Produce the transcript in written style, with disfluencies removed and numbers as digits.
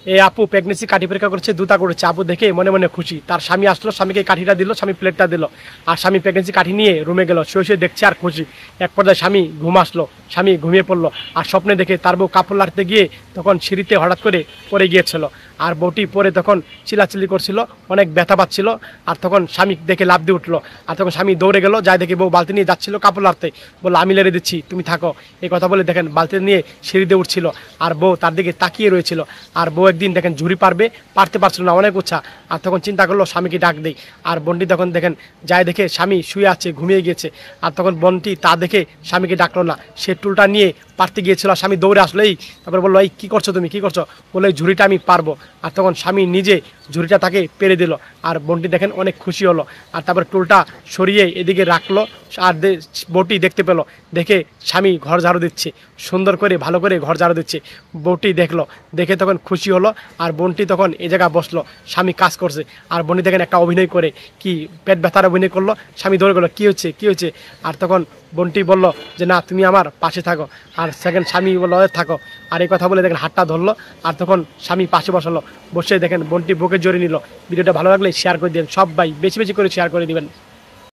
এই আপু প্রেগনেন্সি কাঠি পরীক্ষা করছে, দুটা করেছে। আপু দেখে মনে মনে খুশি। তার স্বামী আসলো, স্বামীকে কাঠিটা দিল, স্বামী প্লেটটা দিল, আর স্বামী প্রেগনেন্সি কাঠি নিয়ে রুমে গেল। শুয়ে শুয়ে দেখছে আর খুশি। এক পর্যায়ে স্বামী ঘুম আসলো, স্বামী ঘুমিয়ে পড়লো। আর স্বপ্নে দেখে তার বউ কাপড় লাড়তে গিয়ে তখন সিঁড়িতে হঠাৎ করে পড়ে গিয়েছিল। আর বউটি পরে তখন চিল্লাচিল্লি করছিল, অনেক ব্যথা পাচ্ছিল। আর তখন স্বামী দেখে লাফ দিয়ে উঠলো। আর তখন স্বামী দৌড়ে গেল, যাই দেখে বউ বালতি নিয়ে যাচ্ছিল কাপড় লাড়তে। বললো আমি লেড়ে দিচ্ছি, তুমি থাকো। এই কথা বলে দেখেন বালতি নিয়ে সিঁড়িতে উঠছিল, আর বউ তার দিকে তাকিয়ে রয়েছিল। আর বউ একদিন দেখেন ঝুড়ি পারতে পারছিল না, অনেক উচ্চা। আর তখন চিন্তা করলো স্বামীকে ডাক দেই। আর বোনটি তখন দেখেন যাই দেখে স্বামী শুয়ে আছে, ঘুমিয়ে গিয়েছে। আর তখন বোনটি তা দেখে স্বামীকে ডাকলো না, সে টুলটা নিয়ে পারতে গিয়েছিল। আর স্বামী দৌড়ে আসলো, এই তারপরে বললো এই কী করছো তুমি, কী করছো? বলে এই ঝুড়িটা আমি পারবো। আর তখন স্বামী নিজে ঝুড়িটা তাকে পেরে দিল। আর বোনটি দেখেন অনেক খুশি হলো। আর তারপরে টুলটা সরিয়ে এদিকে রাখলো। আর বউটি দেখতে পেলো, দেখে স্বামী ঘর ঝাড়ু দিচ্ছে, সুন্দর করে ভালো করে ঘর ঝাড়ু দিচ্ছে। বউটি দেখলো, দেখে তখন খুশি হলো। আর বোনটি তখন এ জায়গায় বসলো, স্বামী কাজ করছে। আর বোনটি দেখেন একটা অভিনয় করে, কি পেট ব্যথার অভিনয় করলো। স্বামী দৌড়ে গেলো, কী হচ্ছে কী হচ্ছে? আর তখন বোনটি বলল যে না তুমি আমার পাশে থাকো। আর সেকেন্ড স্বামী বললো থাকো। আর এই কথা বলে দেখেন হাতটা ধরলো। আর তখন স্বামী পাশে বসালো, বসে দেখেন বোনটি বুকে জড়িয়ে নিল। ভিডিওটা ভালো লাগলে শেয়ার করে দিবেন, সবাই বেশি বেশি করে শেয়ার করে দিবেন।